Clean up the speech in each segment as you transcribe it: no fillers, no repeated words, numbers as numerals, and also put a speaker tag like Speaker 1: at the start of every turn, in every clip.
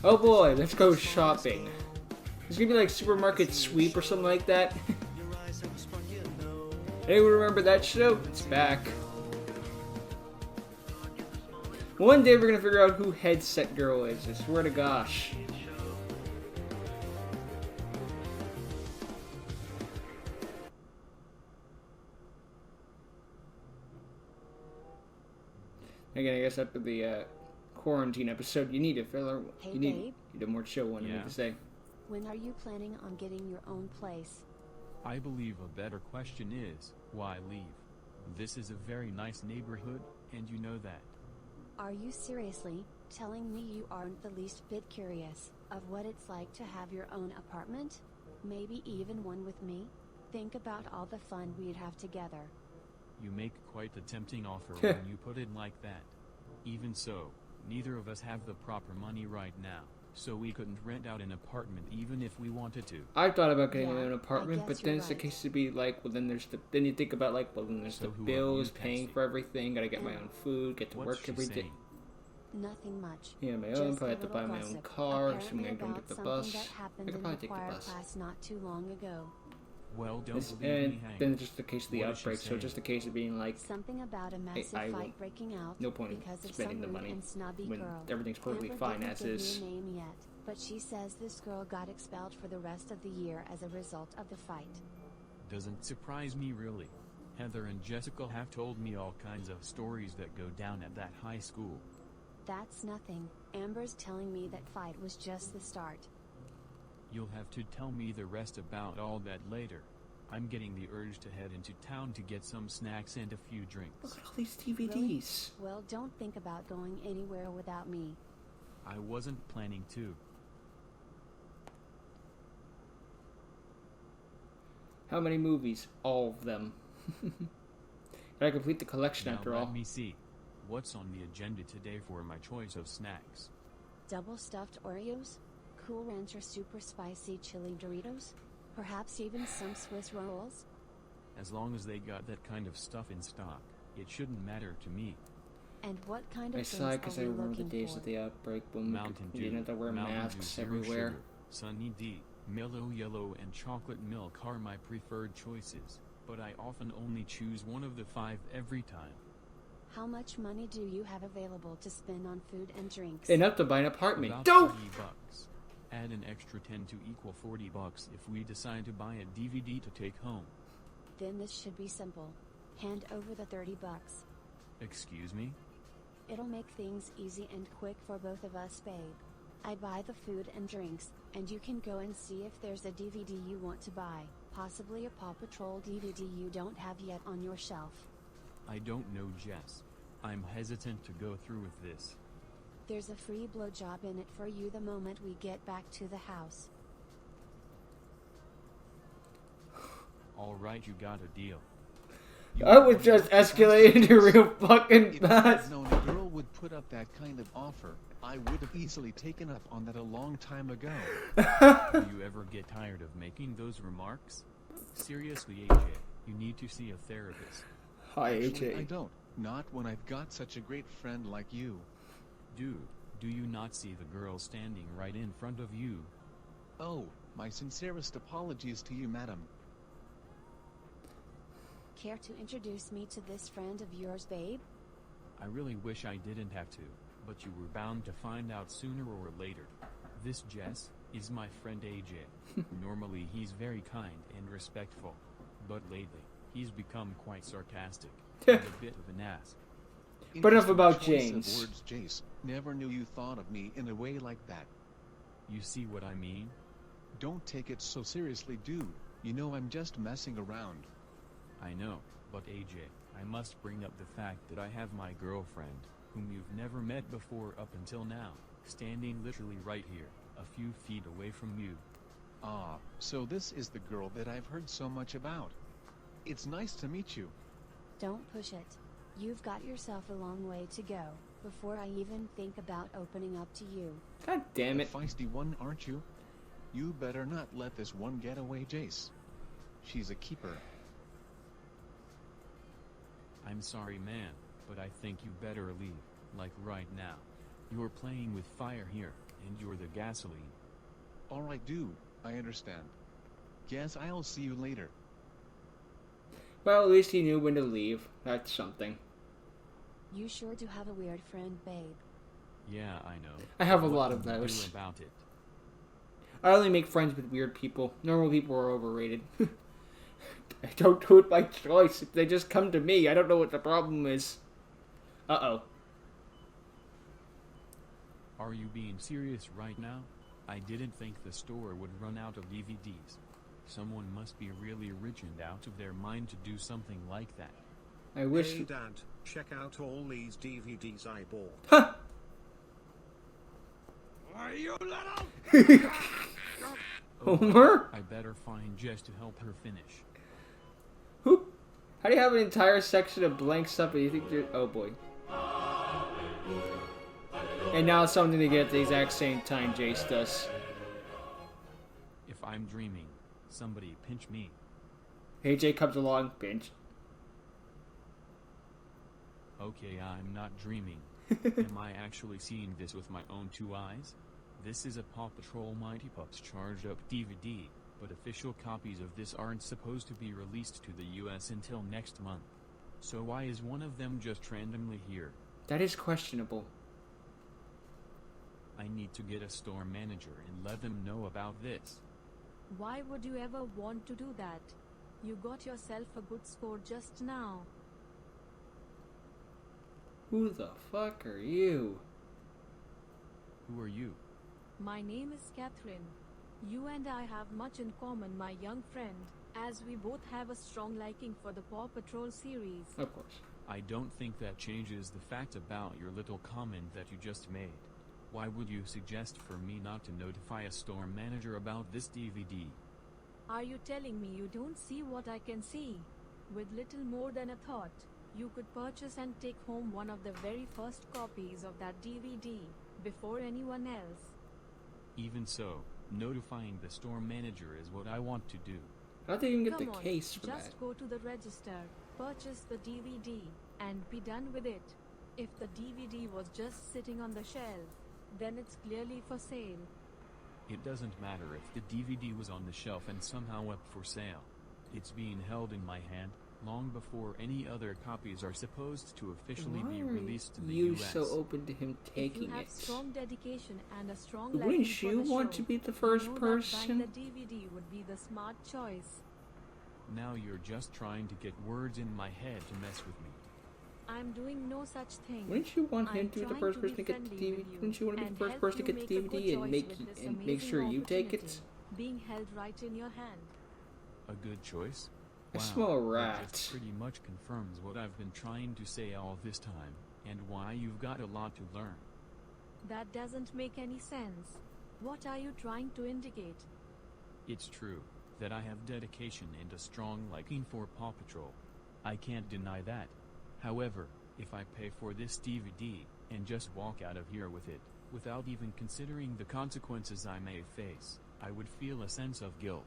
Speaker 1: Oh boy, let's go shopping. It's gonna be like supermarket sweep or something like that. Anyone remember that show? It's back. One day we're gonna figure out who Headset Girl is. I swear to gosh. Again, I guess after the quarantine episode, you need a filler.
Speaker 2: Hey,
Speaker 1: you need a more chill one. I need to say.
Speaker 2: When are you planning on getting your own place?
Speaker 3: I believe a better question is, why leave? This is a very nice neighborhood, and you know that.
Speaker 2: Are you seriously telling me you aren't the least bit curious of what it's like to have your own apartment? Maybe even one with me? Think about all the fun we'd have together.
Speaker 3: You make quite a tempting offer when you put it like that. Even so, neither of us have the proper money right now, so we couldn't rent out an apartment even if we wanted to.
Speaker 1: I thought about getting
Speaker 2: Yeah,
Speaker 1: an apartment,
Speaker 2: I
Speaker 1: but
Speaker 2: guess
Speaker 1: then
Speaker 2: you're
Speaker 1: it's the
Speaker 2: right.
Speaker 1: case to be like, well, then then you think about like, well, then there's
Speaker 3: So
Speaker 1: the
Speaker 3: who are
Speaker 1: bills,
Speaker 3: you,
Speaker 1: paying
Speaker 3: Pasty?
Speaker 1: for everything, gotta get my own food, get to
Speaker 3: What's
Speaker 1: work
Speaker 3: she
Speaker 1: every day.
Speaker 3: saying?
Speaker 2: Nothing much.
Speaker 1: Yeah, my
Speaker 2: Just
Speaker 1: own,
Speaker 2: a
Speaker 1: probably have to
Speaker 2: little
Speaker 1: buy my own
Speaker 2: gossip,
Speaker 1: car, assuming I
Speaker 2: apparently
Speaker 1: don't
Speaker 2: about
Speaker 1: get the
Speaker 2: something
Speaker 1: bus.
Speaker 2: that
Speaker 1: I
Speaker 2: happened
Speaker 1: could
Speaker 2: in
Speaker 1: probably
Speaker 2: the
Speaker 1: take the
Speaker 2: choir
Speaker 1: bus.
Speaker 2: class not too long ago.
Speaker 3: Well, don't
Speaker 1: This,
Speaker 3: leave
Speaker 1: and
Speaker 3: me hanging.
Speaker 1: then it's just the case of the
Speaker 3: What is she
Speaker 1: outbreak, so
Speaker 3: saying?
Speaker 1: just the case of being like,
Speaker 2: Something about a massive
Speaker 1: I will-
Speaker 2: fight breaking out
Speaker 1: no point in
Speaker 2: because of
Speaker 1: spending
Speaker 2: some
Speaker 1: the
Speaker 2: rude
Speaker 1: money
Speaker 2: and snobby
Speaker 1: when
Speaker 2: girl.
Speaker 1: everything's perfectly
Speaker 2: Amber
Speaker 1: fine
Speaker 2: didn't
Speaker 1: as
Speaker 2: give
Speaker 1: is.
Speaker 2: me a name yet, but she says this girl got expelled for the rest of the year as a result of the fight.
Speaker 3: Doesn't surprise me really. Heather and Jessica have told me all kinds of stories that go down at that high school.
Speaker 2: That's nothing. Amber's telling me that fight was just the start.
Speaker 3: You'll have to tell me the rest about all that later. I'm getting the urge to head into town to get some snacks and a few drinks.
Speaker 1: Look at all these
Speaker 2: Really?
Speaker 1: DVDs.
Speaker 2: Well, don't think about going anywhere without me.
Speaker 3: I wasn't planning to.
Speaker 1: How many movies? All of them. Gotta complete the collection
Speaker 3: Now
Speaker 1: after all.
Speaker 3: let me see. What's on the agenda today for my choice of snacks?
Speaker 2: Double stuffed Oreos? Cool Ranch or super spicy chili Doritos? Perhaps even some Swiss rolls?
Speaker 3: As long as they got that kind of stuff in stock, it shouldn't matter to me.
Speaker 2: And what kind of
Speaker 1: I
Speaker 2: things
Speaker 1: sigh
Speaker 2: are
Speaker 1: because
Speaker 2: we
Speaker 1: I remember the
Speaker 2: looking
Speaker 1: days
Speaker 2: for?
Speaker 1: of the outbreak when
Speaker 3: Mountain
Speaker 1: we
Speaker 3: Dew,
Speaker 1: didn't have to wear
Speaker 3: Mountain
Speaker 1: masks
Speaker 3: Dew Zero
Speaker 1: everywhere.
Speaker 3: Sugar, Sunny D, Mellow Yellow and Chocolate Milk are my preferred choices, but I often only choose one of the 5 every time.
Speaker 2: How much money do you have available to spend on food and drinks?
Speaker 1: Enough to buy an apartment.
Speaker 3: About
Speaker 1: Don't!
Speaker 3: $30. Add an extra 10 to equal $40 if we decide to buy a DVD to take home.
Speaker 2: Then this should be simple. Hand over the $30.
Speaker 3: Excuse me?
Speaker 2: It'll make things easy and quick for both of us, babe. I buy the food and drinks, and you can go and see if there's a DVD you want to buy, possibly a Paw Patrol DVD you don't have yet on your shelf.
Speaker 3: I don't know, Jess. I'm hesitant to go through with this.
Speaker 2: There's a free blowjob in it for you the moment we get back to the house.
Speaker 3: Alright, you got a deal.
Speaker 1: I was just escalating to real fucking
Speaker 4: If I
Speaker 1: bad.
Speaker 4: had known a girl would put up that kind of offer, I would have easily taken up on that a long time ago.
Speaker 3: Do you ever get tired of making those remarks? Seriously, AJ, you need to see a therapist.
Speaker 1: Hi,
Speaker 4: Actually, I
Speaker 1: AJ.
Speaker 4: don't. Not when I've got such a great friend like you.
Speaker 3: Dude, do you not see the girl standing right in front of you?
Speaker 4: Oh, my sincerest apologies to you, madam.
Speaker 2: Care to introduce me to this friend of yours, babe?
Speaker 3: I really wish I didn't have to, but you were bound to find out sooner or later. This Jess is my friend AJ. Normally he's very kind and respectful, but lately he's become quite sarcastic and a bit of an ass.
Speaker 1: But enough
Speaker 4: Interesting
Speaker 1: about
Speaker 4: choice
Speaker 1: James.
Speaker 4: of words, Jace. Never knew you thought of me in a way like that.
Speaker 3: You see what I mean?
Speaker 4: Don't take it so seriously, dude. You know I'm just messing around.
Speaker 3: I know, but AJ, I must bring up the fact that I have my girlfriend, whom you've never met before up until now, standing literally right here, a few feet away from you.
Speaker 4: Ah, so this is the girl that I've heard so much about. It's nice to meet you.
Speaker 2: Don't push it. You've got yourself a long way to go, before I even think about opening up to you.
Speaker 1: God damn
Speaker 4: A
Speaker 1: it.
Speaker 4: feisty one, aren't you? You better not let this one get away, Jace. She's a keeper.
Speaker 3: I'm sorry, man, but I think you better leave, like right now. You're playing with fire here, and you're the gasoline.
Speaker 4: Alright dude, I understand. Guess I'll see you later.
Speaker 1: Well, at least he knew when to leave. That's something.
Speaker 2: You sure do have a weird friend, babe.
Speaker 3: Yeah, I know.
Speaker 1: I have a
Speaker 3: What
Speaker 1: lot of
Speaker 3: can you
Speaker 1: those.
Speaker 3: do about it?
Speaker 1: I only make friends with weird people. Normal people are overrated. I don't do it by choice. If they just come to me, I don't know what the problem is. Uh-oh.
Speaker 3: Are you being serious right now? I didn't think the store would run out of DVDs. Someone must be really rich and out of their mind to do something like that.
Speaker 1: I wish...
Speaker 5: Hey Dad, check out all these DVDs I bought.
Speaker 1: Huh!
Speaker 5: Are you little?
Speaker 1: Homer?
Speaker 3: I better find Jess to help her finish.
Speaker 1: Who? How do you have an entire section of blank stuff and you think you're... Oh boy. And now it's something to get at the exact same time Jace does.
Speaker 3: If I'm dreaming, somebody pinch me.
Speaker 1: AJ comes along, pinch.
Speaker 3: Okay, I'm not dreaming. Am I actually seeing this with my own 2 eyes? This is a Paw Patrol Mighty Pups charged up DVD, but official copies of this aren't supposed to be released to the US until next month. So why is one of them just randomly here?
Speaker 1: That is questionable.
Speaker 3: I need to get a store manager and let them know about this.
Speaker 6: Why would you ever want to do that? You got yourself a good score just now.
Speaker 1: Who the fuck are you?
Speaker 3: Who are you?
Speaker 6: My name is Catherine. You and I have much in common, my young friend, as we both have a strong liking for the Paw Patrol series.
Speaker 1: Of course.
Speaker 3: I don't think that changes the fact about your little comment that you just made. Why would you suggest for me not to notify a store manager about this DVD?
Speaker 6: Are you telling me you don't see what I can see? With little more than a thought, you could purchase and take home one of the very first copies of that DVD, before anyone else.
Speaker 3: Even so, notifying the store manager is what I want to do.
Speaker 1: I don't think you can get
Speaker 6: Come
Speaker 1: the
Speaker 6: on,
Speaker 1: case for that.
Speaker 6: just go to the register, purchase the DVD, and be done with it. If the DVD was just sitting on the shelf, then it's clearly for sale.
Speaker 3: It doesn't matter if the DVD was on the shelf and somehow up for sale. It's being held in my hand, long before any other copies are supposed to officially
Speaker 1: Why
Speaker 3: be
Speaker 1: are
Speaker 3: released to the
Speaker 1: you
Speaker 3: US.
Speaker 1: so open to him
Speaker 6: If
Speaker 1: taking
Speaker 6: you have
Speaker 1: it?
Speaker 6: strong dedication and a strong liking
Speaker 1: Wouldn't
Speaker 6: for
Speaker 1: you
Speaker 6: the
Speaker 1: want
Speaker 6: show,
Speaker 1: to be the
Speaker 6: you
Speaker 1: first
Speaker 6: know that
Speaker 1: person?
Speaker 6: buying the DVD would be the smart choice.
Speaker 3: Now you're just trying to get words in my head to mess with me.
Speaker 6: I'm doing no such thing.
Speaker 1: Wouldn't you want him
Speaker 6: I'm
Speaker 1: to be the
Speaker 6: trying
Speaker 1: first
Speaker 6: to be
Speaker 1: person to get the
Speaker 6: friendly
Speaker 1: DVD?
Speaker 6: with you
Speaker 1: Wouldn't you want to be the
Speaker 6: and
Speaker 1: first
Speaker 6: help
Speaker 1: person to
Speaker 6: you
Speaker 1: get the
Speaker 6: make a good
Speaker 1: DVD and
Speaker 6: choice
Speaker 1: make
Speaker 6: with this
Speaker 1: make
Speaker 6: amazing
Speaker 1: sure you take it?
Speaker 6: opportunity, being held right in your hand.
Speaker 3: A good choice?
Speaker 1: I
Speaker 3: Wow,
Speaker 1: smell a
Speaker 3: that
Speaker 1: rat.
Speaker 3: just pretty much confirms what I've been trying to say all this time, and why you've got a lot to learn.
Speaker 6: That doesn't make any sense. What are you trying to indicate?
Speaker 3: It's true that I have dedication and a strong liking for Paw Patrol. I can't deny that. However, if I pay for this DVD, and just walk out of here with it, without even considering the consequences I may face, I would feel a sense of guilt.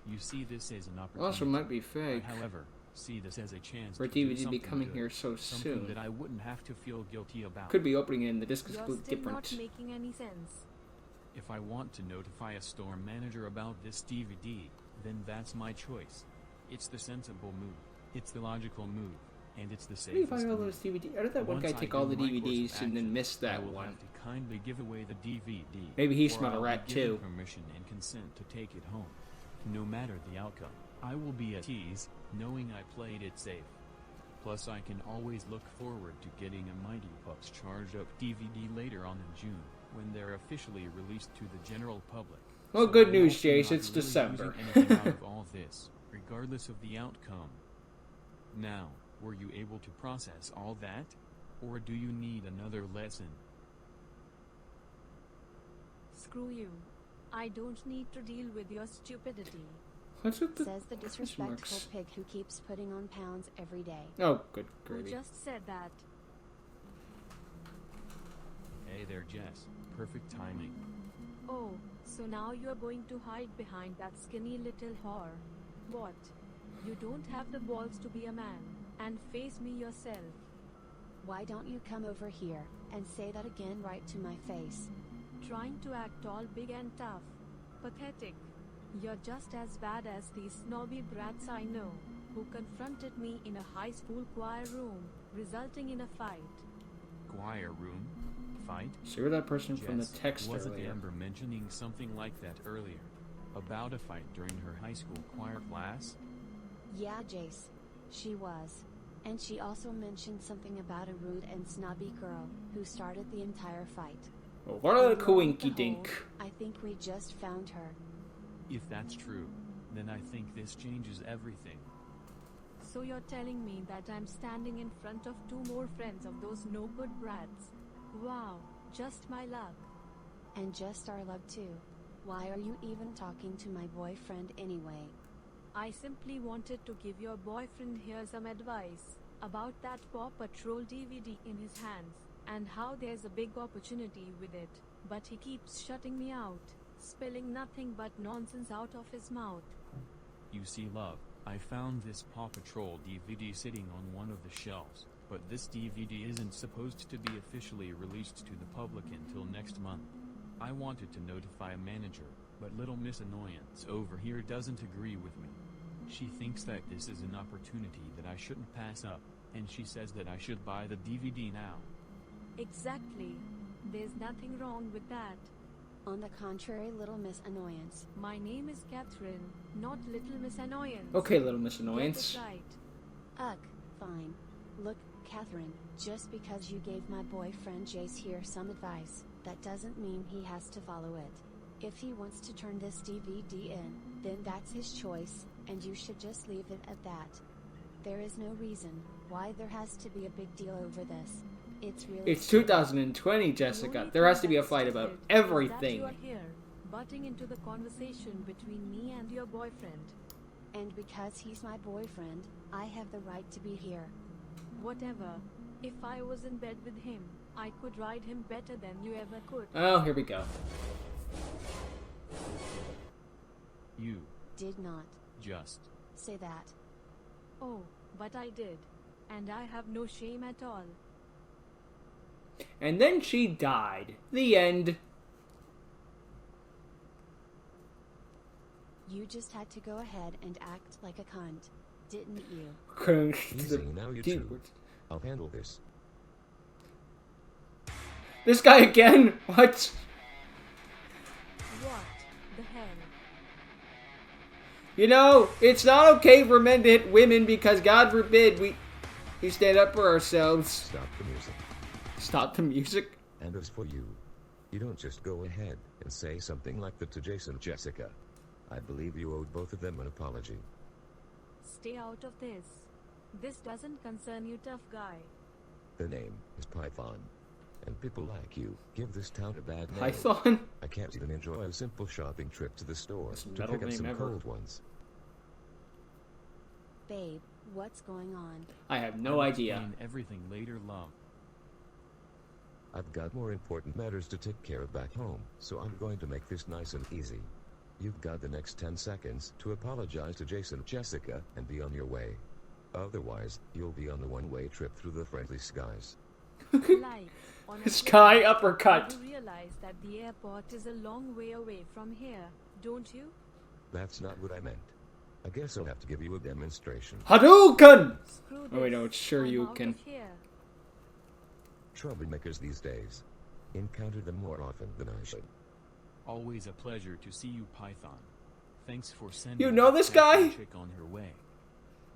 Speaker 3: You see this as an opportunity.
Speaker 1: Also might be fake.
Speaker 3: I, however, see this as a chance
Speaker 1: For
Speaker 3: to do
Speaker 1: DVD be
Speaker 3: something
Speaker 1: coming
Speaker 3: good,
Speaker 1: here so
Speaker 3: something
Speaker 1: soon.
Speaker 3: that I wouldn't have to feel guilty about.
Speaker 1: Could be opening it and the disc is
Speaker 6: You're
Speaker 1: completely
Speaker 6: still not
Speaker 1: different.
Speaker 6: making any sense.
Speaker 3: If I want to notify a store manager about this DVD, then that's my choice. It's the sensible move. It's the logical move. And it's the
Speaker 1: Where do you
Speaker 3: safest
Speaker 1: find all
Speaker 3: move.
Speaker 1: those DVDs? How did that one
Speaker 3: Once
Speaker 1: guy
Speaker 3: I
Speaker 1: take
Speaker 3: do
Speaker 1: all the
Speaker 3: my course of
Speaker 1: DVDs and then
Speaker 3: action,
Speaker 1: miss that
Speaker 3: I will
Speaker 1: one?
Speaker 3: have to kindly give away the DVD.
Speaker 1: Maybe he
Speaker 3: or
Speaker 1: smelled a
Speaker 3: I'll be
Speaker 1: rat
Speaker 3: given
Speaker 1: too.
Speaker 3: Permission and consent to take it home. No matter the outcome, I will be at ease, knowing I played it safe. Plus I can always look forward to getting a Mighty Pups charged up DVD later on in June, when they're officially released to the general public.
Speaker 1: Well,
Speaker 3: So
Speaker 1: good
Speaker 3: I'm
Speaker 1: news,
Speaker 3: also
Speaker 1: Jace,
Speaker 3: not
Speaker 1: it's
Speaker 3: really
Speaker 1: December.
Speaker 3: losing anything out of all this, regardless of the outcome. Now, were you able to process all that? Or do you need another lesson?
Speaker 6: Screw you. I don't need to deal with your stupidity.
Speaker 1: What's with the
Speaker 2: Says the
Speaker 1: question
Speaker 2: disrespectful
Speaker 1: marks?
Speaker 2: pig who keeps putting on pounds every day.
Speaker 1: Oh, good
Speaker 6: Who
Speaker 1: gravy.
Speaker 6: just said that?
Speaker 3: Hey there, Jess. Perfect timing.
Speaker 6: Oh, so now you're going to hide behind that skinny little whore. What? You don't have the balls to be a man, and face me yourself.
Speaker 2: Why don't you come over here and say that again right to my face?
Speaker 6: trying to act all big and tough. Pathetic. You're just as bad as these snobby brats I know, who confronted me in a high school choir room, resulting in a fight.
Speaker 3: Choir room? Fight?
Speaker 1: So you're that person from the
Speaker 3: Jess,
Speaker 1: text
Speaker 3: wasn't
Speaker 1: earlier.
Speaker 3: Amber mentioning something like that earlier? About a fight during her high school choir class?
Speaker 2: Yeah, Jace. She was. And she also mentioned something about a rude and snobby girl who started the entire fight.
Speaker 1: Well, what a
Speaker 2: And lo and
Speaker 1: coinky
Speaker 2: behold,
Speaker 1: dink.
Speaker 2: I think we just found her.
Speaker 3: If that's true, then I think this changes everything.
Speaker 6: So you're telling me that I'm standing in front of two more friends of those no good brats? Wow, just my luck.
Speaker 2: And just our luck too. Why are you even talking to my boyfriend anyway?
Speaker 6: I simply wanted to give your boyfriend here some advice about that Paw Patrol DVD in his hands, and how there's a big opportunity with it, but he keeps shutting me out, spilling nothing but nonsense out of his mouth.
Speaker 3: You see, love, I found this Paw Patrol DVD sitting on one of the shelves, but this DVD isn't supposed to be officially released to the public until next month. I wanted to notify a manager, but Little Miss Annoyance over here doesn't agree with me. She thinks that this is an opportunity that I shouldn't pass up, and she says that I should buy the DVD now.
Speaker 6: Exactly. There's nothing wrong with that.
Speaker 2: On the contrary, Little Miss Annoyance.
Speaker 6: My name is Catherine, not Little Miss Annoyance.
Speaker 1: Okay, Little Miss
Speaker 6: Get
Speaker 1: Annoyance.
Speaker 6: it right.
Speaker 2: Ugh, fine. Look, Catherine, just because you gave my boyfriend Jace here some advice, that doesn't mean he has to follow it. If he wants to turn this DVD in, then that's his choice, and you should just leave it at that. There is no reason why there has to be a big deal over this. It's really
Speaker 1: It's 2020,
Speaker 6: The
Speaker 1: Jessica.
Speaker 6: only
Speaker 1: There has
Speaker 6: thing
Speaker 1: to be a
Speaker 6: that's
Speaker 1: fight about
Speaker 6: stupid is that
Speaker 1: everything.
Speaker 6: you are here, butting into the conversation between me and your boyfriend.
Speaker 2: And because he's my boyfriend, I have the right to be here.
Speaker 6: Whatever. If I was in bed with him, I could ride him better than you ever could.
Speaker 1: Oh, here we go.
Speaker 3: You
Speaker 2: Did not
Speaker 3: just.
Speaker 2: say that.
Speaker 6: Oh, but I did. And I have no shame at all.
Speaker 1: And then she died. The end.
Speaker 2: You just had to go ahead and act like a cunt, didn't you?
Speaker 7: Easy now, you two. I'll handle this.
Speaker 1: This guy again? What?
Speaker 6: What the hell?
Speaker 1: You know, it's not okay for men to hit women because God forbid we stand up for ourselves.
Speaker 7: Stop the music.
Speaker 1: Stop the music?
Speaker 7: And as for you, you don't just go ahead and say something like that to Jace and Jessica. I believe you owed both of them an apology.
Speaker 6: Stay out of this. This doesn't concern you, tough guy.
Speaker 7: The name is Python. And people like you give this town a bad name.
Speaker 1: Python?
Speaker 7: I can't even enjoy a simple shopping trip to the store
Speaker 1: Best
Speaker 7: to
Speaker 1: metal
Speaker 7: pick up
Speaker 1: name
Speaker 7: some
Speaker 1: ever.
Speaker 7: cold ones.
Speaker 2: Babe, what's going on?
Speaker 1: I have
Speaker 3: I'll
Speaker 1: no idea.
Speaker 3: explain everything later, love.
Speaker 7: I've got more important matters to take care of back home, so I'm going to make this nice and easy. You've got the next 10 seconds to apologize to Jason and Jessica and be on your way. Otherwise, you'll be on the one-way trip through the friendly skies.
Speaker 6: Like, on a
Speaker 1: Sky
Speaker 6: flip,
Speaker 1: uppercut.
Speaker 6: you realize that the airport is a long way away from here, don't you?
Speaker 7: That's not what I meant. I guess I'll have to give you a demonstration.
Speaker 1: Hadouken!
Speaker 6: Screw
Speaker 1: Oh, wait,
Speaker 6: this.
Speaker 1: no, it's sure
Speaker 6: I'm
Speaker 1: you
Speaker 6: out
Speaker 1: can.
Speaker 6: of here.
Speaker 7: Troublemakers these days. Encounter them more often than I should.
Speaker 3: Always a pleasure to see you, Python. Thanks for sending
Speaker 1: You know
Speaker 3: that
Speaker 1: this
Speaker 3: Catherine
Speaker 1: guy?
Speaker 3: chick on her way.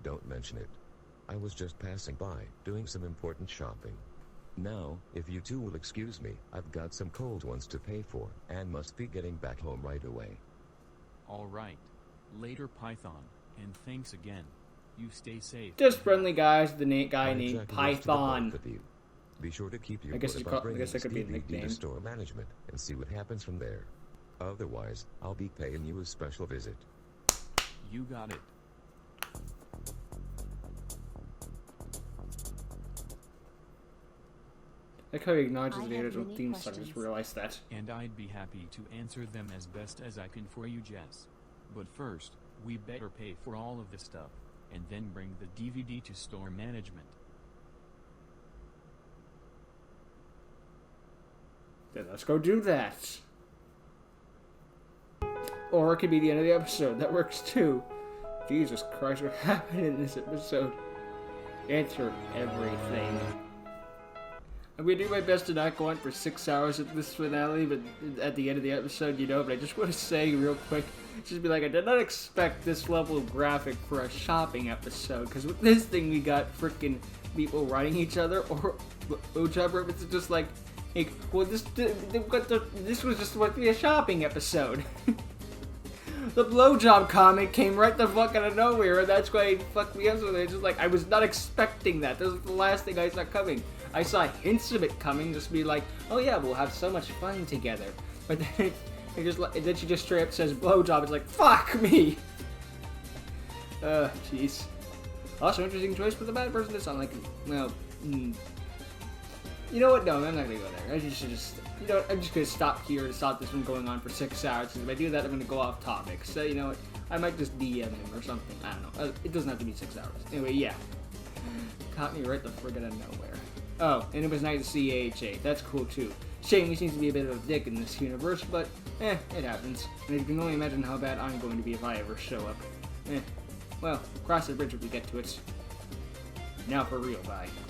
Speaker 7: Don't mention it. I was just passing by, doing some important shopping. Now, if you two will excuse me, I've got some cold ones to pay for, and must be getting back home right away.
Speaker 3: All right. Later, Python, and thanks again. You stay safe.
Speaker 1: Just friendly guys, the guy
Speaker 7: My
Speaker 1: named
Speaker 7: executives to the
Speaker 1: Python.
Speaker 7: both of you. Be sure to keep your
Speaker 1: I guess
Speaker 7: word
Speaker 1: you
Speaker 7: about
Speaker 1: I
Speaker 7: bringing
Speaker 1: guess that could be a
Speaker 7: DVD
Speaker 1: nickname.
Speaker 7: to store management and see what happens from there. Otherwise, I'll be paying you a special visit.
Speaker 3: You got it.
Speaker 1: Like how he acknowledges
Speaker 2: I
Speaker 1: the
Speaker 2: have
Speaker 1: original
Speaker 2: many
Speaker 1: theme song. I just
Speaker 2: questions.
Speaker 1: realized that.
Speaker 3: And I'd be happy to answer them as best as I can for you, Jess. But first, we better pay for all of this stuff, and then bring the DVD to store management.
Speaker 1: Then let's go do that. Or it could be the end of the episode. That works too. Jesus Christ, what happened in this episode? Answer everything. I'm gonna do my best to not go on for 6 hours at this finale, but at the end of the episode, you know, but I just want to say real quick, just be like, I did not expect this level of graphic for a shopping episode, because with this thing we got freaking people riding each other, or blowjob reference, it's just like, hey, well this was just supposed to be a shopping episode. The blowjob comment came right the fuck out of nowhere, and that's why it fucked me up. So it's just like, I was not expecting that. This was the last thing I saw coming. I saw hints of it coming, just be like, oh yeah, we'll have so much fun together. But then then she just straight up says blowjob. It's like, fuck me. Jeez. Also, interesting choice for the bad person to sound like, well, you know what? No, I'm not gonna go there. I just, you know, I'm just gonna stop here to stop this from going on for 6 hours. Because if I do that, I'm gonna go off topic. So you know what? I might just DM him or something. I don't know. It doesn't have to be 6 hours. Anyway, yeah. Caught me right the frick out of nowhere. Oh, and it was nice to see AHA. That's cool too. Shame he seems to be a bit of a dick in this universe, but it happens. And you can only imagine how bad I'm going to be if I ever show up. Well, cross the bridge when we get to it. Now for real, bye.